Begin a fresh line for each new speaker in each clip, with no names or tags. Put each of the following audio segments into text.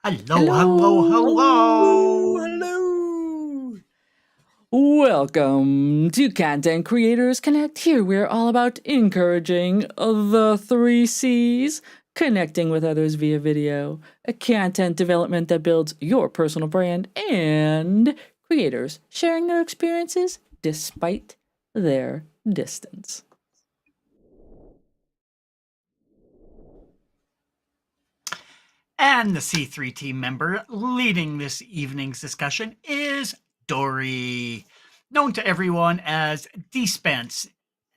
Hello, hello,
Hello.
hello.
Welcome to Content Creators Connect. Here we're all about encouraging the three C's, connecting with others via video, a content development that builds your personal brand, and creators sharing their experiences despite their distance.
And the C3 team member leading this evening's discussion is Dori, known to everyone as DSpence,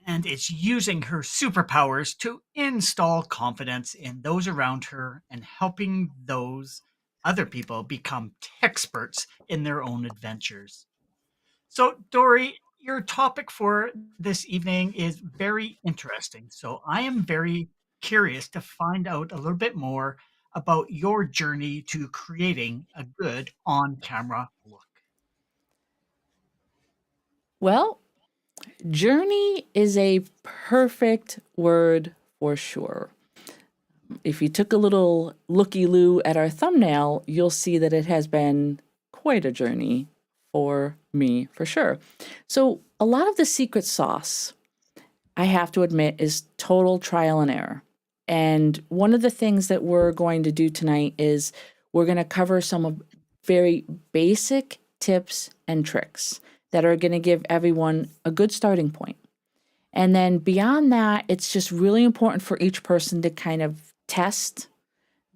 and is using her superpowers to install confidence in those around her and helping those other people become experts in their own adventures. So, Dory, your topic for this evening is very interesting. So, I am very curious to find out a little bit more about your journey to creating a good on camera look.
Well, journey is a perfect word for sure. If you took a little looky-loo at our thumbnail, you'll see that it has been quite a journey for me, for sure. So a lot of the secret sauce, I have to admit, is total trial and error. And one of the things that we're going to do tonight is we're going to cover some of very basic tips and tricks that are going to give everyone a good starting point. And then beyond that, it's just really important for each person to kind of test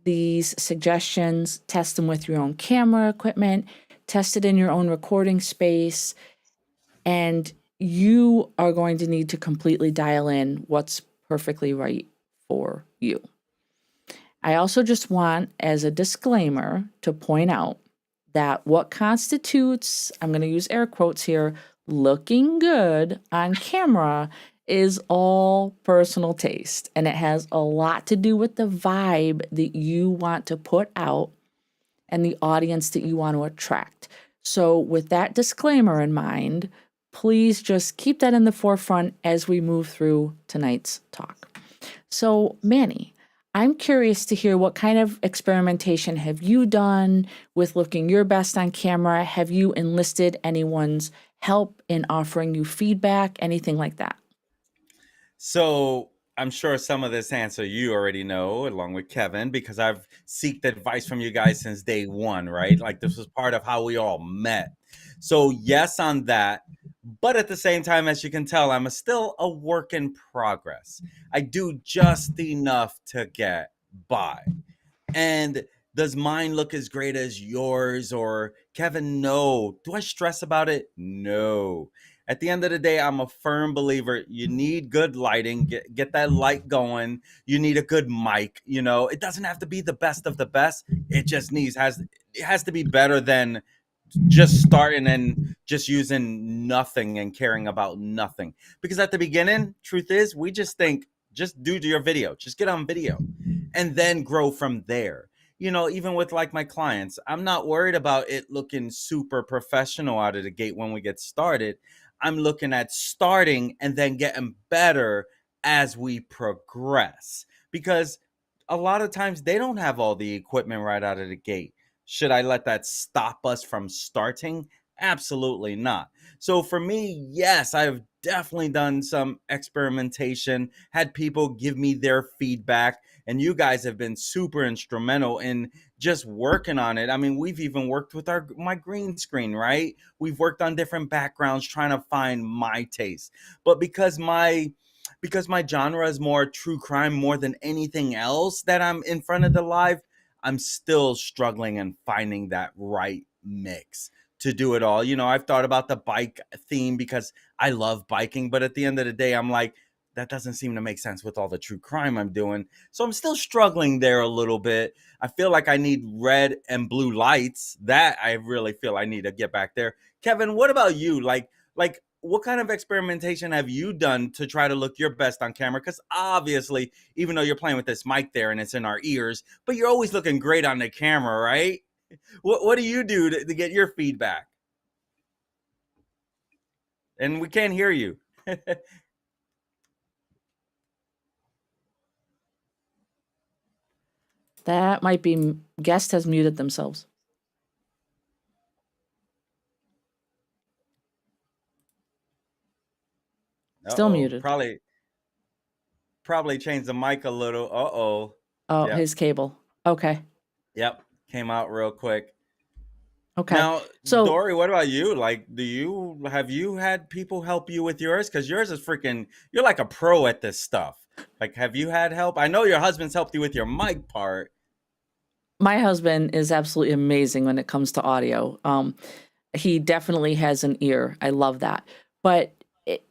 these suggestions, test them with your own camera equipment, test it in your own recording space, and you are going to need to completely dial in what's perfectly right for you. I also just want, as a disclaimer, to point out that what constitutes, I'm going to use air quotes here, looking good on camera is all personal taste. And it has a lot to do with the vibe that you want to put out and the audience that you want to attract. So, with that disclaimer in mind, please just keep that in the forefront as we move through tonight's talk. So, Manny, I'm curious to hear what kind of experimentation have you done with looking your best on camera? Have you enlisted anyone's help in offering you feedback, anything like that?
So I'm sure some of this answer you already know, along with Kevin, because I've seeked advice from you guys since day one, right? Like this was part of how we all met. So yes, on that. But at the same time, as you can tell, still a work in progress. I do just enough to get by. And does mine look as great as yours or Kevin? No. Do I stress about it? No. At the end of the day, I'm a firm believer you need good lighting, get that light going. You need a good mic, It doesn't have to be the best of the best. It just it has to be better than just starting and just using nothing and caring about nothing. Because at the beginning, truth is, we just think just do your video, just get on video and then grow from there. Even with like my clients, I'm not worried about it looking super professional out of the gate when we get started. I'm looking at starting and then getting better as we progress, because a lot of times they don't have all the equipment right out of the gate. Should I let that stop us from starting? Absolutely not. So for me, yes, I've definitely done some experimentation, had people give me their feedback, and you guys have been super instrumental in just working on it. I mean, we've even worked with my green screen, right? We've worked on different backgrounds trying to find my taste. But because my genre is more true crime more than anything else that I'm in front of the live, I'm still struggling and finding that right mix to do it all. I've thought about the bike theme because I love biking, but at the end of the day, I'm like, that doesn't seem to make sense with all the true crime I'm doing. So I'm still struggling there a little bit. I feel like I need red and blue lights. That I really feel I need to get back there. Kevin, what about you? Like what kind of experimentation have you done to try to look your best on camera? Because obviously, even though you're playing with this mic there and it's in our ears, but you're always looking great on the camera, right? What do you do to get your feedback? And we can't hear you.
That might be guest has muted themselves. Still muted.
Probably changed the mic a little. Uh-oh.
Oh,
Yep.
his cable. Okay.
Yep. Came out real quick.
Okay.
Now,
So,
Dori, what about you? Like, have you had people help you with yours? Because yours is freaking, you're like a pro at this stuff. Like, have you had help? I know your husband's helped you with your mic part.
my husband is absolutely amazing when it comes to audio. He definitely has an ear. I love that. But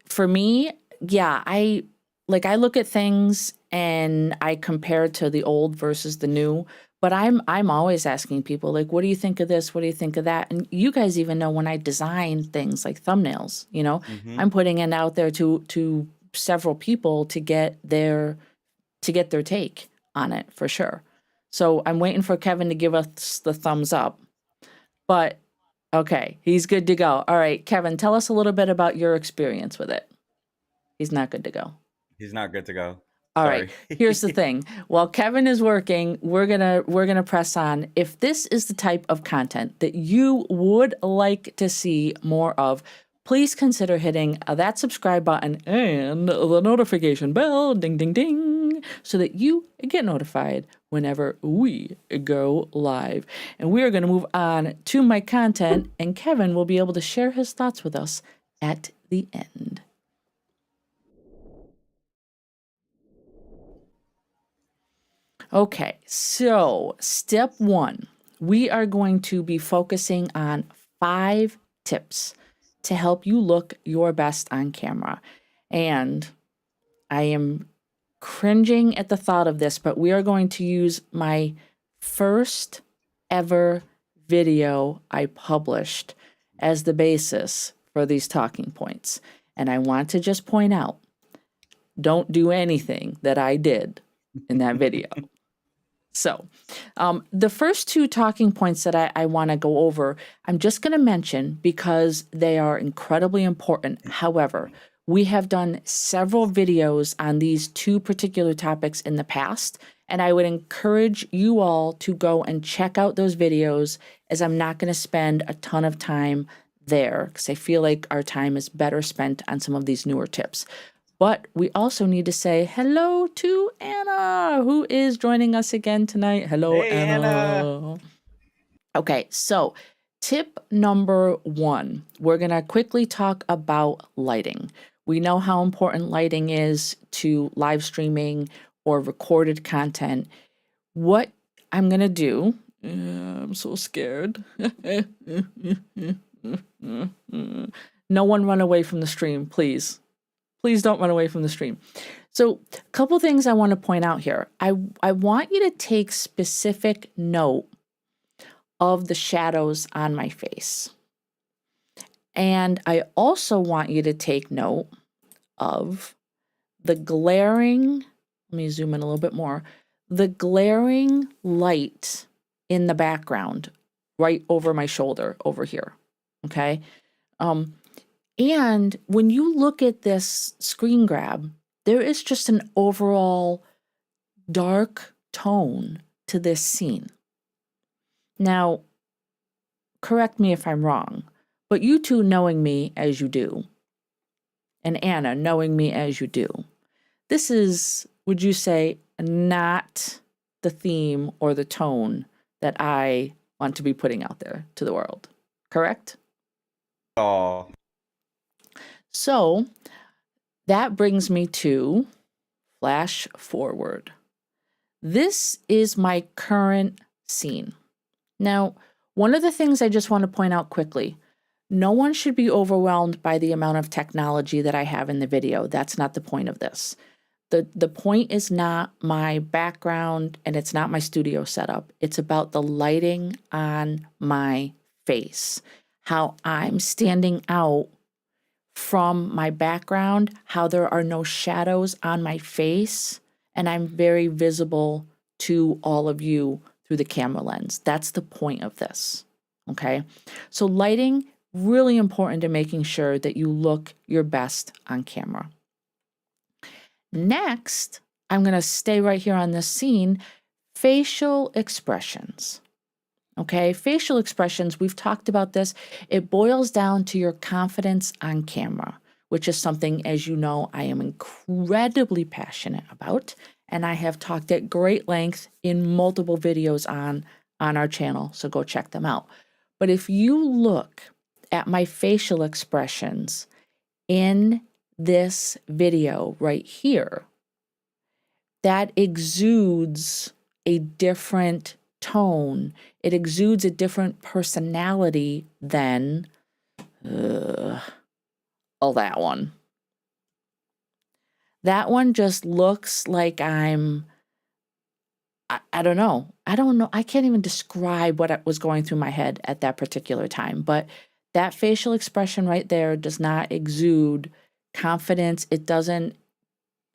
for me, yeah, I look at things and I compare to the old versus the new. But I'm always asking people, like, what do you think of this? What do you think of that? And you guys even know when I design things like thumbnails,
Mm-hmm.
I'm putting it out there to several people to get their take on it for sure. So I'm waiting for Kevin to give us the thumbs up. But okay, he's good to go. All right, Kevin, tell us a little bit about your experience with it. He's not good to go.
He's not good to go.
All
Sorry.
right. Here's the thing. While Kevin is working, we're gonna press on. If this is the type of content that you would like to see more of, please consider hitting that subscribe button and the notification bell, ding, ding, ding, so that you get notified whenever we go live. And we are going to move on to my content, and Kevin will be able to share his thoughts with us at the end. Okay, so step 1, we are going to be focusing on 5 tips to help you look your best on camera. And I am cringing at the thought of this, but we are going to use my first ever video I published as the basis for these talking points. And I want to just point out, don't do anything that I did in that video. So, the first 2 talking points that I want to go over, I'm just going to mention because they are incredibly important. However, we have done several videos on these 2 particular topics in the past, and I would encourage you all to go and check out those videos, as I'm not going to spend a ton of time there because I feel like our time is better spent on some of these newer tips. But we also need to say hello to Anna, who is joining us again tonight. Hello,
Hey,
Anna. Okay, so tip number 1, we're going to quickly talk about lighting. We know how important lighting is to live streaming or recorded content. What I'm going to do, I'm so scared. No one run away from the stream, please. Please don't run away from the stream. So a couple things I want to point out here. I want you to take specific note of the shadows on my face. And I also want you to take note of the glaring, let me zoom in a little bit more, the glaring light in the background right over my shoulder over here. Okay. And when you look at this screen grab, there is just an overall dark tone to this scene. Now, correct me if I'm wrong, but you 2 knowing me as you do, and Anna knowing me as you do, this is, would you say, not the theme or the tone that I want to be putting out there to the world, correct?
Oh.
So that brings me to flash forward. This is my current scene. Now, one of the things I just want to point out quickly, no one should be overwhelmed by the amount of technology that I have in the video. That's not the point of this. The point is not my background and it's not my studio setup. It's about the lighting on my face, how I'm standing out from my background, how there are no shadows on my face, and I'm very visible to all of you through the camera lens. That's the point of this, okay? So lighting, really important to making sure that you look your best on camera. Next, I'm gonna stay right here on this scene. facial expressions. Okay, facial expressions, we've talked about this. It boils down to your confidence on camera, which is something, as you know, I am incredibly passionate about, and I have talked at great length in multiple videos on our channel, so go check them out. But if you look at my facial expressions in this video right here, that exudes a different tone. It exudes a different personality than that one. That one just looks like I don't know. I can't even describe what was going through my head at that particular time. But that facial expression right there does not exude confidence. It doesn't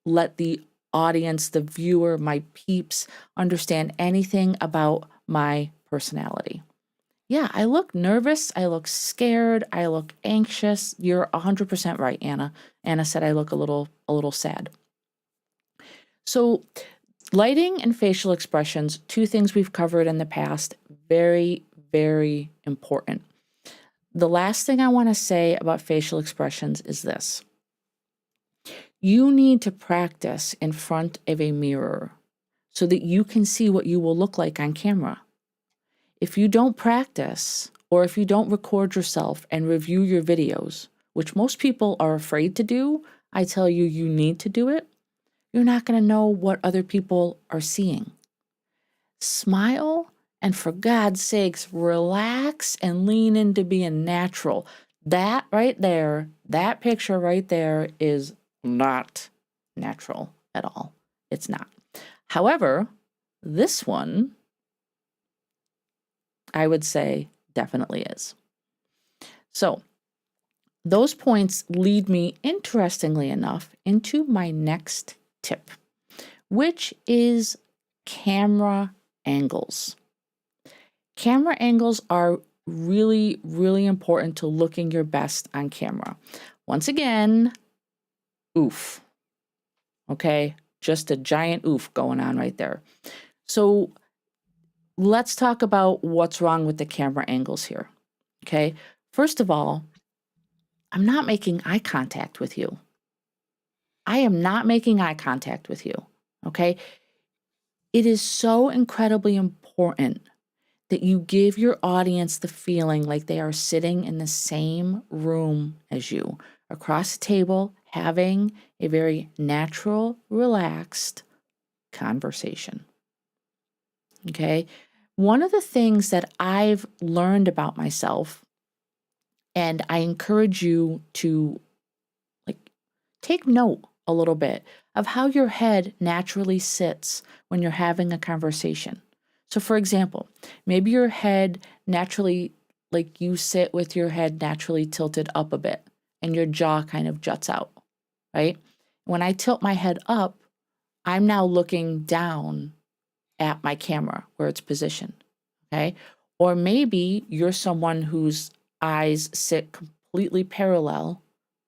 let the audience, the viewer, my peeps, understand anything about my personality. Yeah, I look nervous. I look scared. I look anxious. You're 100% right, Anna. Anna said I look a little sad. So lighting and facial expressions, two things we've covered in the past, very, very important. The last thing I want to say about facial expressions is this. You need to practice in front of a mirror so that you can see what you will look like on camera. If you don't practice, or if you don't record yourself and review your videos, which most people are afraid to do, I tell you, you need to do it. You're not going to know what other people are seeing. Smile, and for God's sakes, relax and lean into being natural. That right there, that picture right there is not natural at all. It's not. However, this one, I would say, definitely is. So those points lead me, interestingly enough, into my next tip, which is camera angles. Camera angles are really, really important to looking your best on camera. Once again, oof. Okay, just a giant oof going on right there. So let's talk about what's wrong with the camera angles here. Okay, first of all, I'm not making eye contact with you. I am not making eye contact with you. Okay, it is so incredibly important that you give your audience the feeling like they are sitting in the same room as you, across the table, having a very natural, relaxed conversation. Okay? One of the things that I've learned about myself, and I encourage you to take note a little bit of how your head naturally sits when you're having a conversation. So for example, maybe your head naturally, you sit with your head naturally tilted up a bit and your jaw kind of juts out, right? When I tilt my head up, I'm now looking down at my camera where it's positioned, okay? Or maybe you're someone whose eyes sit completely parallel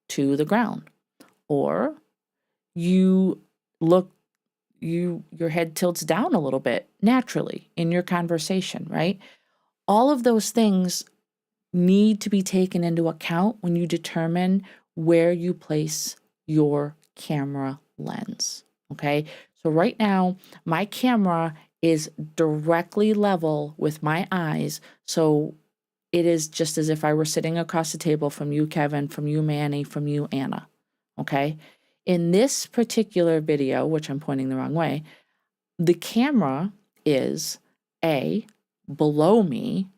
to the ground. Or your head tilts down a little bit naturally in your conversation, right? All of those things need to be taken into account when you determine where you place your camera lens, okay? So right now, my camera is directly level with my eyes, so it is just as if I were sitting across the table from you, Kevin, from you, Manny, from you, Anna, okay? In this particular video, which I'm pointing the wrong way, the camera is A, below me,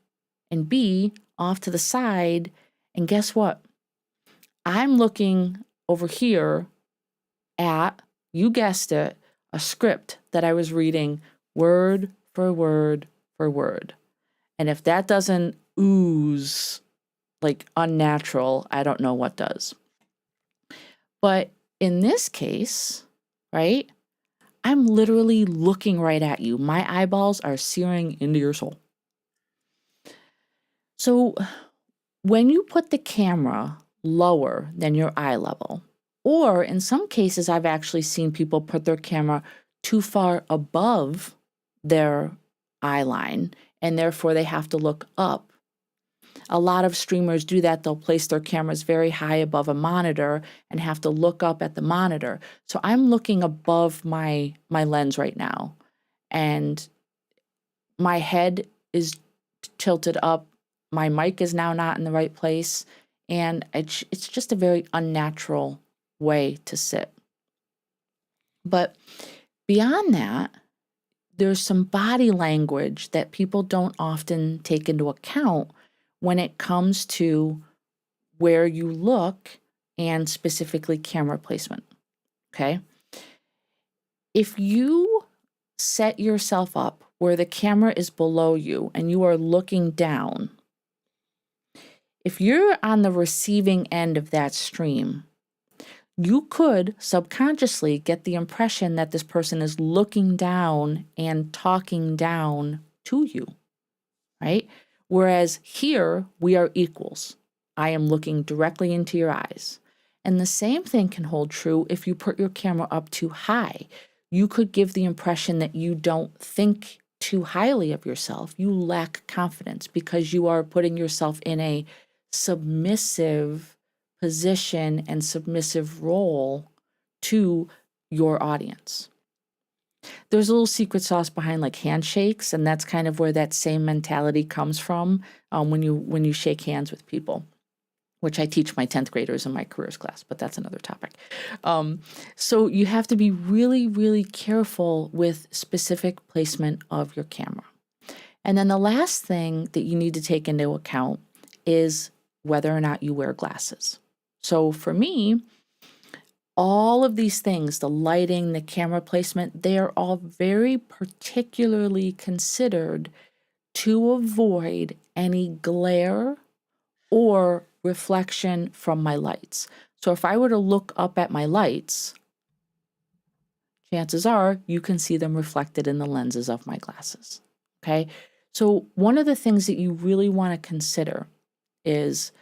and B, off to the side. And guess what? I'm looking over here at, you guessed it, a script that I was reading word for word for word. And if that doesn't ooze unnatural, I don't know what does. But in this case, right, I'm literally looking right at you. My eyeballs are searing into your soul. So when you put the camera lower than your eye level, or in some cases, I've actually seen people put their camera too far above their eye line, and therefore they have to look up. A lot of streamers do that. They'll place their cameras very high above a monitor and have to look up at the monitor. So I'm looking above my lens right now, and my head is tilted up. My mic is now not in the right place, and it's just a very unnatural way to sit. But beyond that, there's some body language that people don't often take into account when it comes to where you look and specifically camera placement. Okay? If you set yourself up where the camera is below you and you are looking down, if you're on the receiving end of that stream, you could subconsciously get the impression that this person is looking down and talking down to you, right? Whereas here, we are equals. I am looking directly into your eyes. And the same thing can hold true if you put your camera up too high. You could give the impression that you don't think too highly of yourself. You lack confidence because you are putting yourself in a submissive position and submissive role to your audience. There's a little secret sauce behind like handshakes, and that's kind of where that same mentality comes from when you shake hands with people, which I teach my 10th graders in my careers class, but that's another topic. So you have to be really, really careful with specific placement of your camera. And then the last thing that you need to take into account is whether or not you wear glasses. So for me, all of these things, the lighting, the camera placement, they are all very particularly considered to avoid any glare or reflection from my lights. So if I were to look up at my lights, chances are you can see them reflected in the lenses of my glasses. Okay? So one of the things that you really want to consider is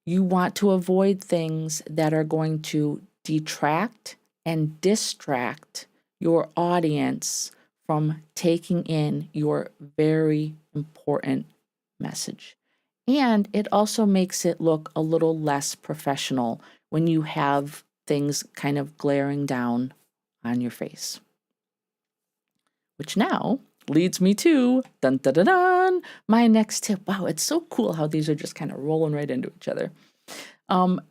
you want to avoid things that are going to detract and distract your audience from taking in your very important message. And it also makes it look a little less professional when you have things kind of glaring down on your face. Which now leads me to dun dun dun dun, my next tip. Wow, it's so cool how these are just kind of rolling right into each other.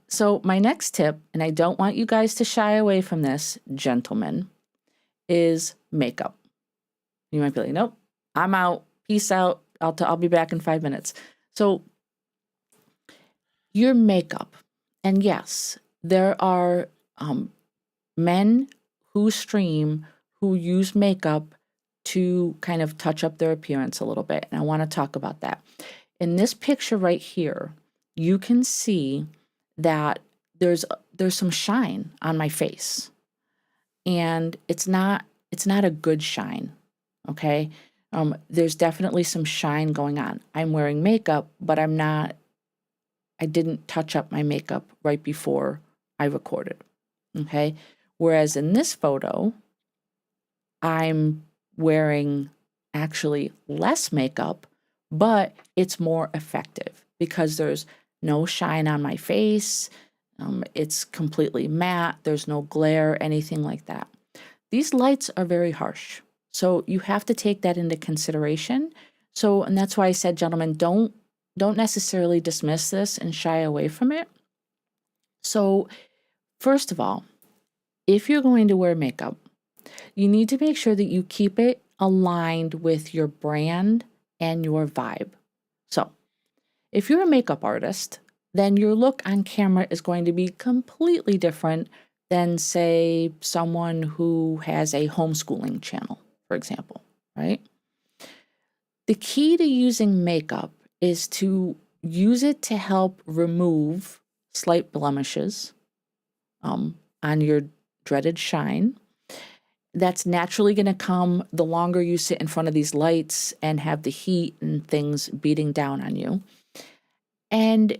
So my next tip, and I don't want you guys to shy away from this, gentlemen, is makeup. You might be like, nope, I'm out. Peace out. I'll be back in 5 minutes. So your makeup, and yes, there are men who stream who use makeup to kind of touch up their appearance a little bit. And I want to talk about that. In this picture right here, you can see that there's some shine on my face. And it's not a good shine, okay? There's definitely some shine going on. I'm wearing makeup, but I didn't touch up my makeup right before I recorded, okay? Whereas in this photo, I'm wearing actually less makeup, but it's more effective because there's no shine on my face. It's completely matte. There's no glare, anything like that. These lights are very harsh. So you have to take that into consideration. So, and that's why I said, gentlemen, don't necessarily dismiss this and shy away from it. So first of all, if you're going to wear makeup, you need to make sure that you keep it aligned with your brand and your vibe. So if you're a makeup artist, then your look on camera is going to be completely different than, say, someone who has a homeschooling channel, for example, right? The key to using makeup is to use it to help remove slight blemishes on your dreaded shine. That's naturally going to come the longer you sit in front of these lights and have the heat and things beating down on you. And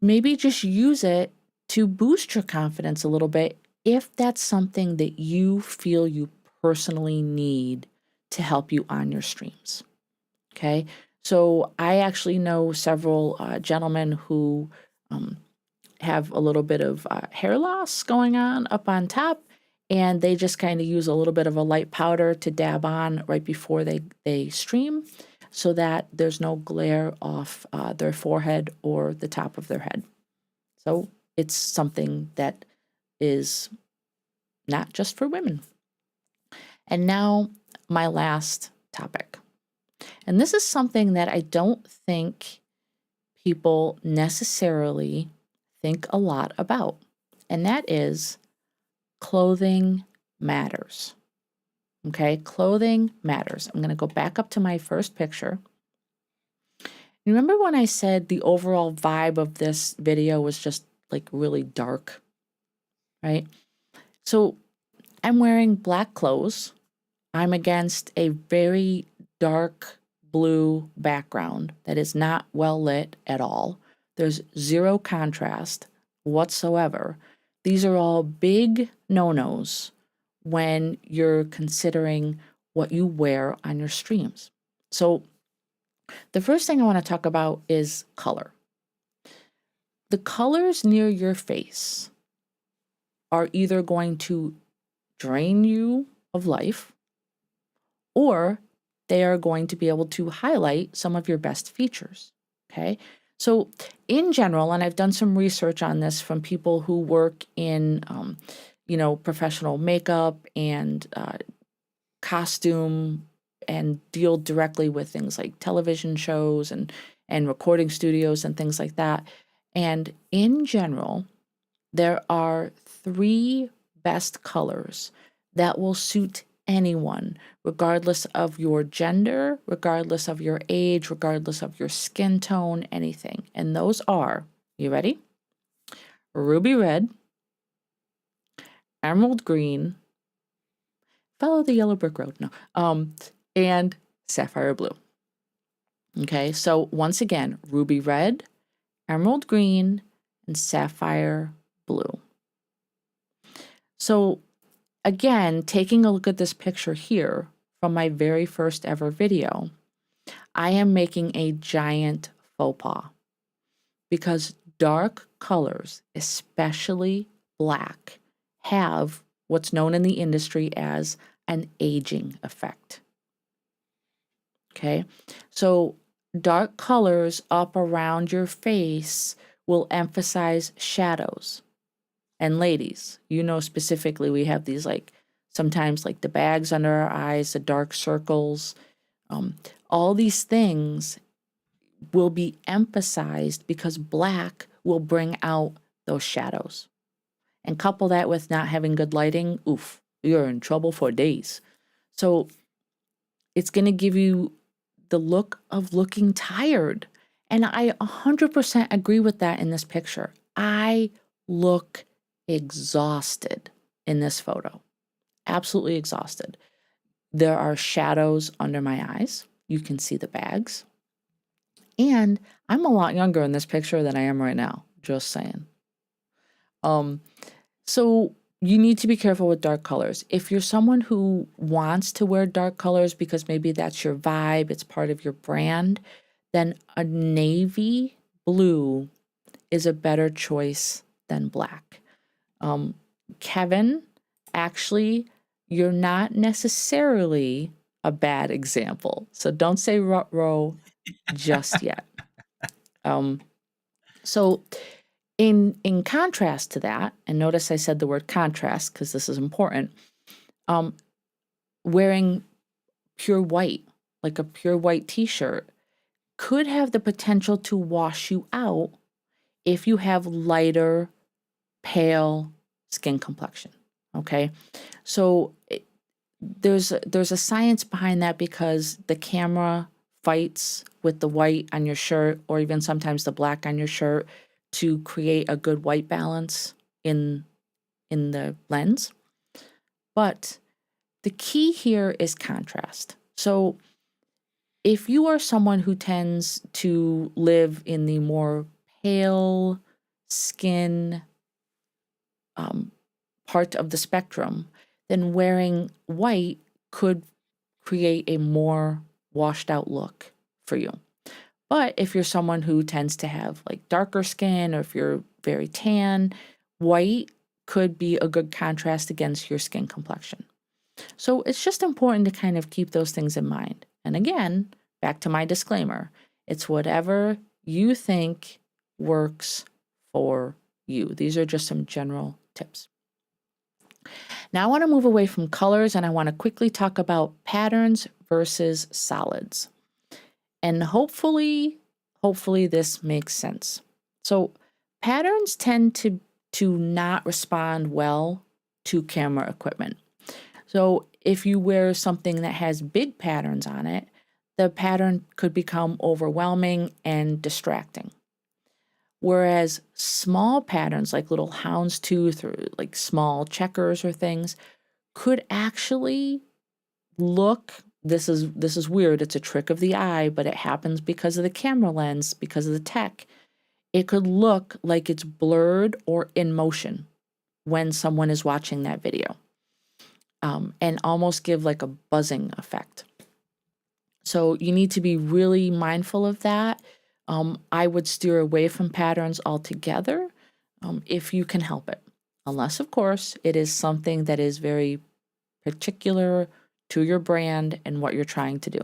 maybe just use it to boost your confidence a little bit if that's something that you feel you personally need to help you on your streams. Okay, so I actually know several gentlemen who have a little bit of hair loss going on up on top, and they just kind of use a little bit of a light powder to dab on right before they stream, so that there's no glare off their forehead or the top of their head. So it's something that is not just for women. And now my last topic. And this is something that I don't think people necessarily think a lot about. And that is clothing matters. Okay, clothing matters. I'm going to go back up to my first picture. Remember when I said the overall vibe of this video was just like really dark, right? So I'm wearing black clothes. I'm against a very dark blue background that is not well lit at all. There's zero contrast whatsoever. These are all big no-nos when you're considering what you wear on your streams. So the first thing I want to talk about is color. The colors near your face are either going to drain you of life, or they are going to be able to highlight some of your best features, okay? So in general, and I've done some research on this from people who work in, professional makeup and costume and deal directly with things like television shows and recording studios and things like that. And in general, there are 3 best colors that will suit anyone, regardless of your gender, regardless of your age, regardless of your skin tone, anything. And those are, you ready? Ruby red, emerald green, follow the yellow brick road, no, and sapphire blue. Okay, so once again, ruby red, emerald green, and sapphire blue. So again, taking a look at this picture here from my very first ever video, I am making a giant faux pas because dark colors, especially black, have what's known in the industry as an aging effect. Okay, so dark colors up around your face will emphasize shadows. And ladies, you know specifically we have these sometimes the bags under our eyes, the dark circles, all these things will be emphasized because black will bring out those shadows. And couple that with not having good lighting, oof, you're in trouble for days. So it's going to give you the look of looking tired. And I 100% agree with that in this picture. I look exhausted in this photo. Absolutely exhausted. There are shadows under my eyes. You can see the bags. And I'm a lot younger in this picture than I am right now. Just saying. So you need to be careful with dark colors. If you're someone who wants to wear dark colors because maybe that's your vibe, it's part of your brand, then a navy blue is a better choice than black. Kevin, actually, you're not necessarily a bad example. So don't say ruh-roh just yet. So in contrast to that, and notice I said the word contrast because this is important, wearing pure white, like a pure white t-shirt, could have the potential to wash you out if you have lighter, pale skin complexion, okay? So there's a science behind that because the camera fights with the white on your shirt or even sometimes the black on your shirt to create a good white balance in the lens. But the key here is contrast. So if you are someone who tends to live in the more pale skin part of the spectrum, then wearing white could create a more washed out look for you. But if you're someone who tends to have like darker skin, or if you're very tan, white could be a good contrast against your skin complexion. So it's just important to kind of keep those things in mind. And again, back to my disclaimer, it's whatever you think works for you. These are just some general tips. Now I want to move away from colors, and I want to quickly talk about patterns versus solids. And hopefully this makes sense. So patterns tend to not respond well to camera equipment. So if you wear something that has big patterns on it, the pattern could become overwhelming and distracting. Whereas small patterns like little houndstooth or like small checkers or things could actually look, this is weird, it's a trick of the eye, but it happens because of the camera lens, because of the tech. It could look like it's blurred or in motion when someone is watching that video, and almost give like a buzzing effect. So you need to be really mindful of that. I would steer away from patterns altogether if you can help it, unless, of course, it is something that is very particular to your brand and what you're trying to do.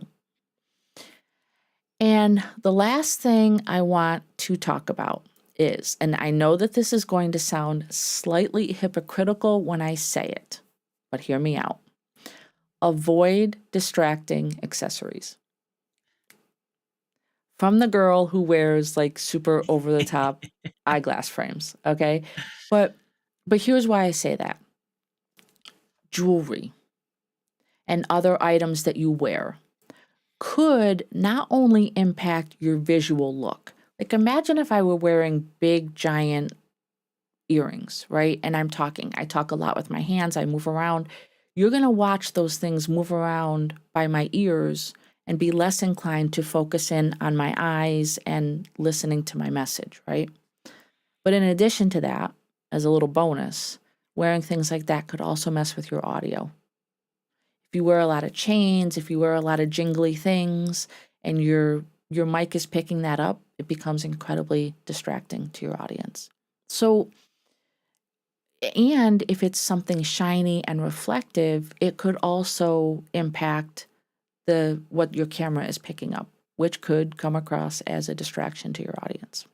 And the last thing I want to talk about is, and I know that this is going to sound slightly hypocritical when I say it, but hear me out. Avoid distracting accessories. From the girl who wears like super over the top eyeglass frames, okay? But here's why I say that. Jewelry and other items that you wear could not only impact your visual look. Like imagine if I were wearing big giant earrings, right? And I talk a lot with my hands, I move around. You're going to watch those things move around by my ears and be less inclined to focus in on my eyes and listening to my message, right? But in addition to that, as a little bonus, wearing things like that could also mess with your audio. If you wear a lot of chains, if you wear a lot of jingly things, and your mic is picking that up, it becomes incredibly distracting to your audience. So, and if it's something shiny and reflective, it could also impact what your camera is picking up, which could come across as a distraction to your audience.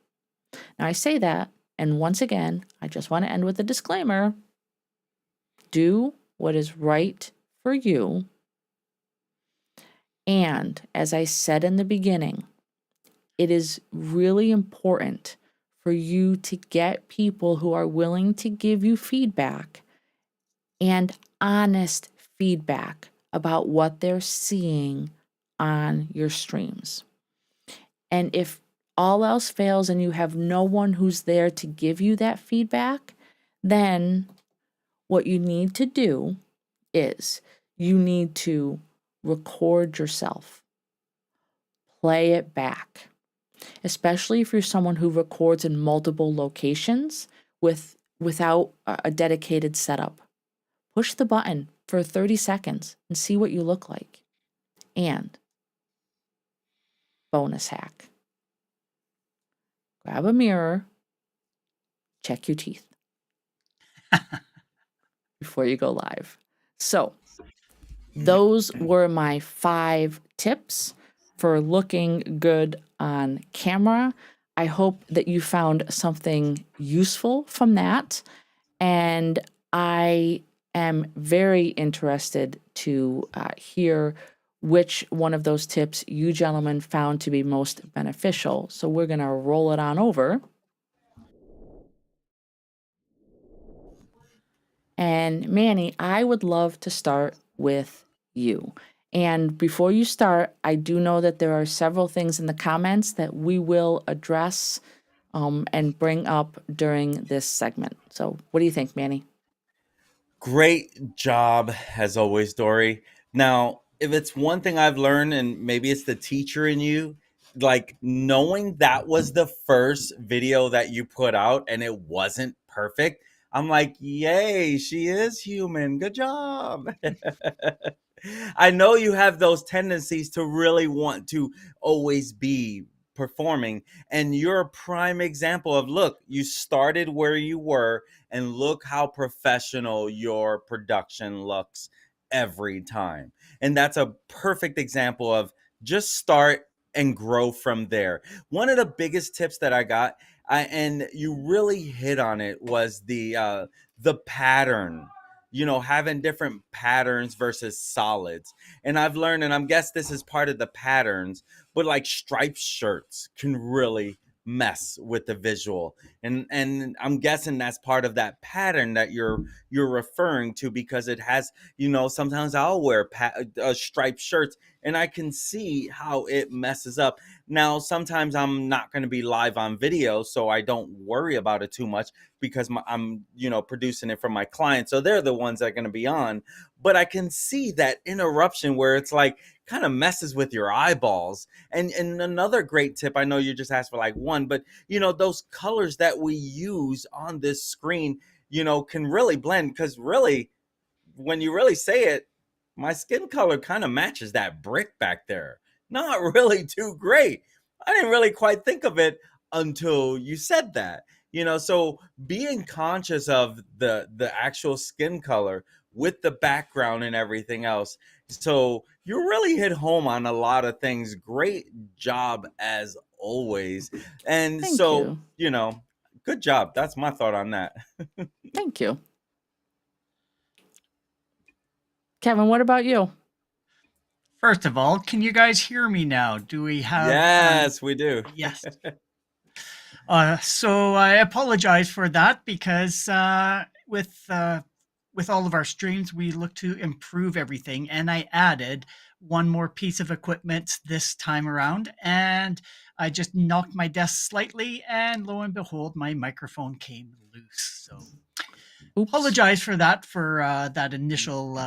Now I say that, and once again, I just want to end with a disclaimer. Do what is right for you. And as I said in the beginning, it is really important for you to get people who are willing to give you feedback, and honest feedback about what they're seeing on your streams. And if all else fails and you have no one who's there to give you that feedback, then what you need to do is you need to record yourself, play it back, especially if you're someone who records in multiple locations without a dedicated setup. Push the button for 30 seconds and see what you look like. And bonus hack, grab a mirror, check your teeth before you go live. So those were my 5 tips for looking good on camera. I hope that you found something useful from that. And I am very interested to hear which one of those tips you gentlemen found to be most beneficial. So we're going to roll it on over. And Manny, I would love to start with you. And before you start, I do know that there are several things in the comments that we will address and bring up during this segment. So what do you think, Manny?
Great job, as always, Dory. Now, if it's one thing I've learned, and maybe it's the teacher in you, like knowing that was the first video that you put out and it wasn't perfect, I'm like, yay, she is human. Good job. I know you have those tendencies to really want to always be performing, and you're a prime example of, look, you started where you were and look how professional your production looks every time. And that's a perfect example of just start and grow from there. One of the biggest tips that I got, and you really hit on it, was the pattern, having different patterns versus solids. And I've learned, and I'm guess this is part of the patterns, but like striped shirts can really mess with the visual. And I'm guessing that's part of that pattern that you're referring to, because it has, sometimes I'll wear striped shirts and I can see how it messes up. Now, sometimes I'm not going to be live on video, so I don't worry about it too much, because I'm producing it for my clients, so they're the ones that are going to be on. But I can see that interruption where it's like kind of messes with your eyeballs. And another great tip, I know you just asked for like one, but those colors that we use on this screen can really blend, because really, when you really say it, my skin color kind of matches that brick back there. Not really too great. I didn't really quite think of it until you said that. So being conscious of the actual skin color with the background and everything else. So you really hit home on a lot of things. Great job as always. And
Thank
so,
you.
good job. That's my thought on that.
Thank you. Kevin, what about you?
First of all, can you guys hear me now? Do we have
Yes, we do.
yes. So I apologize for that, because with all of our streams, we look to improve everything, and I added one more piece of equipment this time around, and I just knocked my desk slightly, and lo and behold, my microphone came loose. So
Oops.
apologize for that, that initial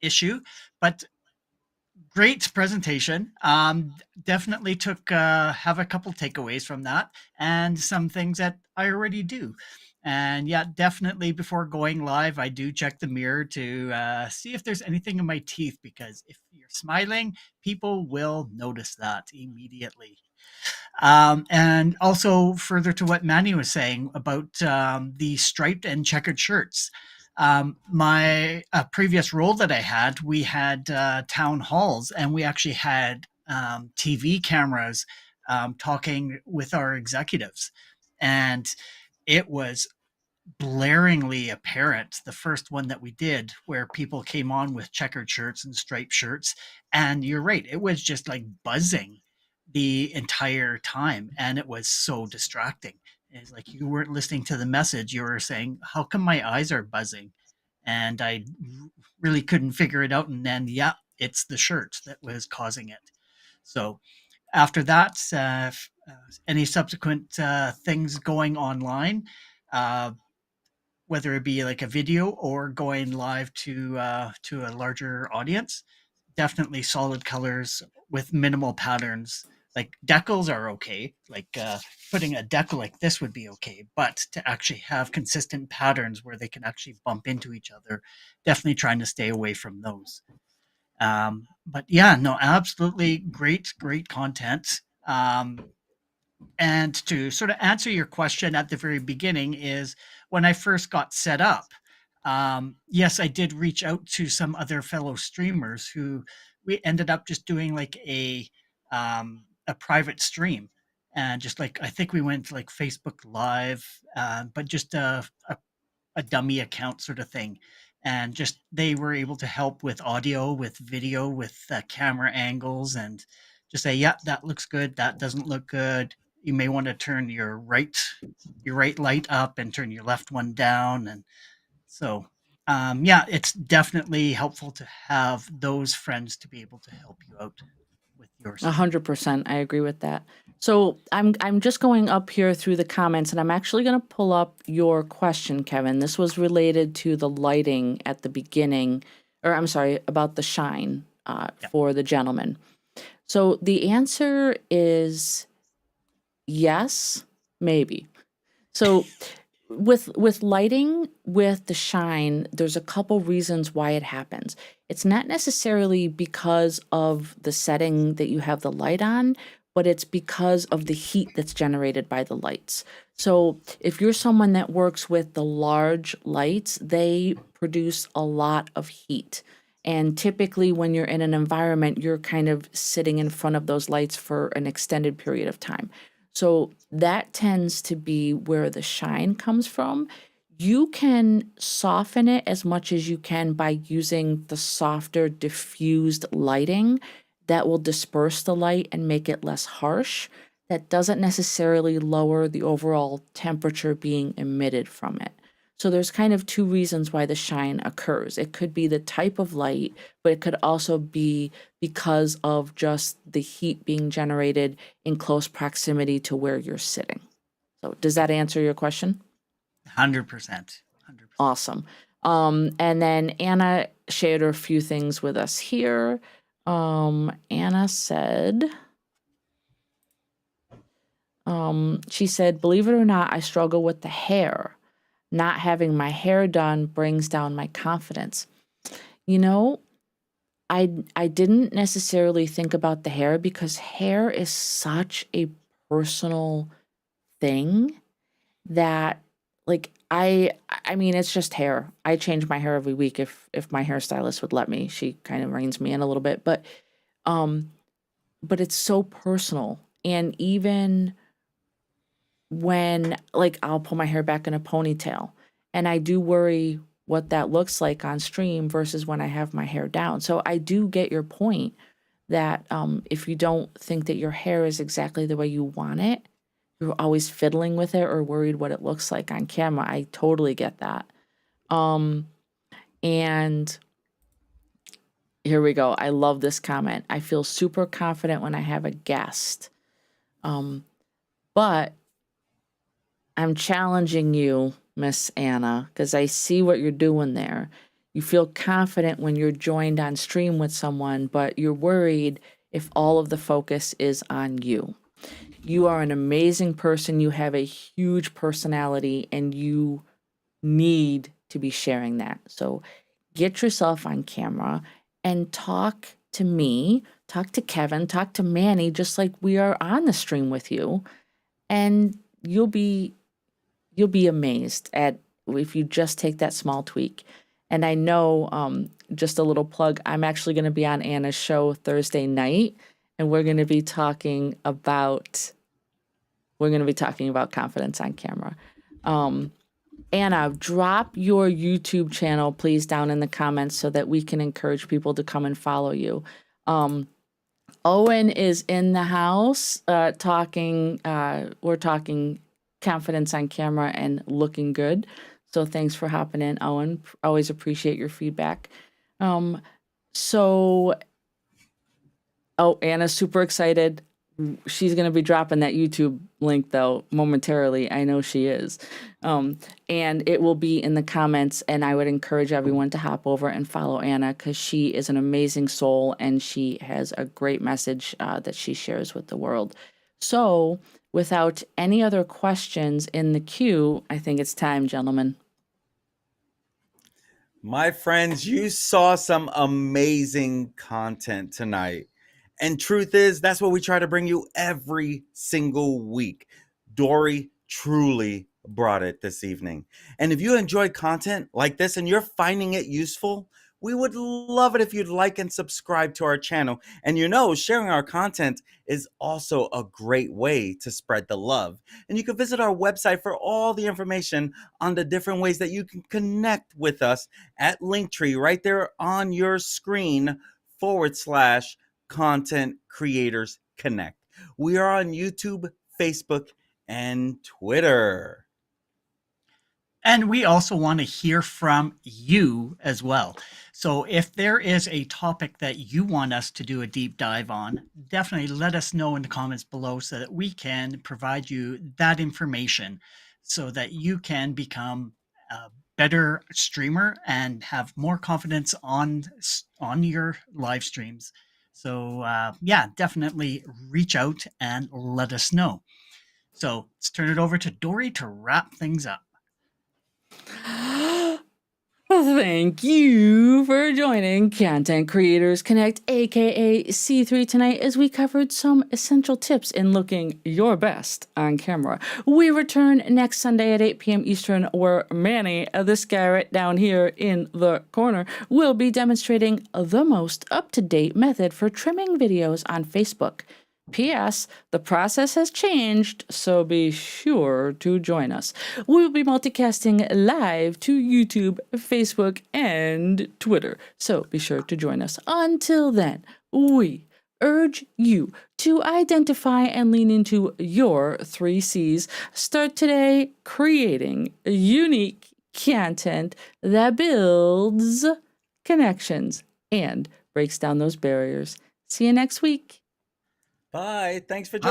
issue, but great presentation. Definitely have a couple takeaways from that, and some things that I already do. And yeah, definitely before going live, I do check the mirror to see if there's anything in my teeth, because if you're smiling, people will notice that immediately. And also, further to what Manny was saying about the striped and checkered shirts. My previous role that I had, we had town halls, and we actually had TV cameras talking with our executives. And it was blaringly apparent, the first one that we did, where people came on with checkered shirts and striped shirts. And you're right, it was just like buzzing the entire time, and it was so distracting. It's like you weren't listening to the message, you were saying, how come my eyes are buzzing? And I really couldn't figure it out. And then, yeah, it's the shirt that was causing it. So after that, any subsequent things going online, uh, whether it be like a video or going live to a larger audience, definitely solid colors with minimal patterns. Like decals are okay. Like putting a decal like this would be okay, but to actually have consistent patterns where they can actually bump into each other, definitely trying to stay away from those. But yeah, no, absolutely great content. And to sort of answer your question at the very beginning is, when I first got set up, yes, I did reach out to some other fellow streamers who we ended up just doing like a private stream. And just like, I think we went like Facebook Live, but just a dummy account sort of thing. And just they were able to help with audio, with video, with camera angles, and just say, yeah, that looks good, that doesn't look good. You may want to turn your right light up and turn your left one down. And so yeah, it's definitely helpful to have those friends to be able to help you out with your stream.
100%. I agree with that. So I'm just going up here through the comments, and I'm actually going to pull up your question, Kevin. This was related to the lighting at the beginning, or I'm sorry, about the shine for the gentleman. So the answer is yes, maybe. So with lighting with the shine, there's a couple reasons why it happens. It's not necessarily because of the setting that you have the light on, but it's because of the heat that's generated by the lights. So if you're someone that works with the large lights, they produce a lot of heat. And typically when you're in an environment, you're kind of sitting in front of those lights for an extended period of time. So that tends to be where the shine comes from. You can soften it as much as you can by using the softer diffused lighting that will disperse the light and make it less harsh. That doesn't necessarily lower the overall temperature being emitted from it. So there's kind of two reasons why the shine occurs. It could be the type of light, but it could also be because of just the heat being generated in close proximity to where you're sitting. So does that answer your question?
100%. 100%.
Awesome. And then Anna shared a few things with us here. Anna said, she said, believe it or not, I struggle with the hair. Not having my hair done brings down my confidence. You know, I didn't necessarily think about the hair because hair is such a personal thing that like I mean it's just hair. I change my hair every week if my hairstylist would let me. She kind of reins me in a little bit, um but it's so personal. And even when like I'll pull my hair back in a ponytail and I do worry what that looks like on stream versus when I have my hair down. So I do get your point that if you don't think that your hair is exactly the way you want it, you're always fiddling with it or worried what it looks like on camera. I totally get that. And here we go. I love this comment. I feel super confident when I have a guest. But I'm challenging you, Miss Anna, because I see what you're doing there. You feel confident when you're joined on stream with someone, but you're worried if all of the focus is on you. You are an amazing person. You have a huge personality and you need to be sharing that. So get yourself on camera and talk to me, talk to Kevin, talk to Manny, just like we are on the stream with you. And you'll be amazed at if you just take that small tweak. And I know, just a little plug, I'm actually going to be on Anna's show Thursday night, and we're going to be talking about confidence on camera. Anna, drop your YouTube channel, please, down in the comments so that we can encourage people to come and follow you. Owen is in the house talking. We're talking confidence on camera and looking good. So thanks for hopping in, Owen. Always appreciate your feedback. Anna's super excited. She's going to be dropping that YouTube link, though, momentarily. I know she is. And it will be in the comments, and I would encourage everyone to hop over and follow Anna because she is an amazing soul, and she has a great message that she shares with the world. So, without any other questions in the queue, I think it's time, gentlemen.
My friends, you saw some amazing content tonight. And truth is, that's what we try to bring you every single week. Dori truly brought it this evening. And if you enjoy content like this and you're finding it useful, we would love it if you'd like and subscribe to our channel. And sharing our content is also a great way to spread the love. And you can visit our website for all the information on the different ways that you can connect with us at Linktree right there on your screen /Content Creators Connect. We are on YouTube, Facebook, and Twitter.
And we also want to hear from you as well. So if there is a topic that you want us to do a deep dive on, definitely let us know in the comments below so that we can provide you that information so that you can become a better streamer and have more confidence on your live streams. So definitely reach out and let us know. So let's turn it over to Dori to wrap things up.
Thank you for joining Content Creators Connect, aka C3, tonight as we covered some essential tips in looking your best on camera. We return next Sunday at 8 p.m. Eastern, where Manny, this guy right down here in the corner, will be demonstrating the most up-to-date method for trimming videos on Facebook. P.S. The process has changed, so be sure to join us. We will be multicasting live to YouTube, Facebook, and Twitter, so be sure to join us. Until then, we urge you to identify and lean into your 3 C's. Start today creating unique content that builds connections and breaks down those barriers. See you next week.
Bye. Thanks for joining.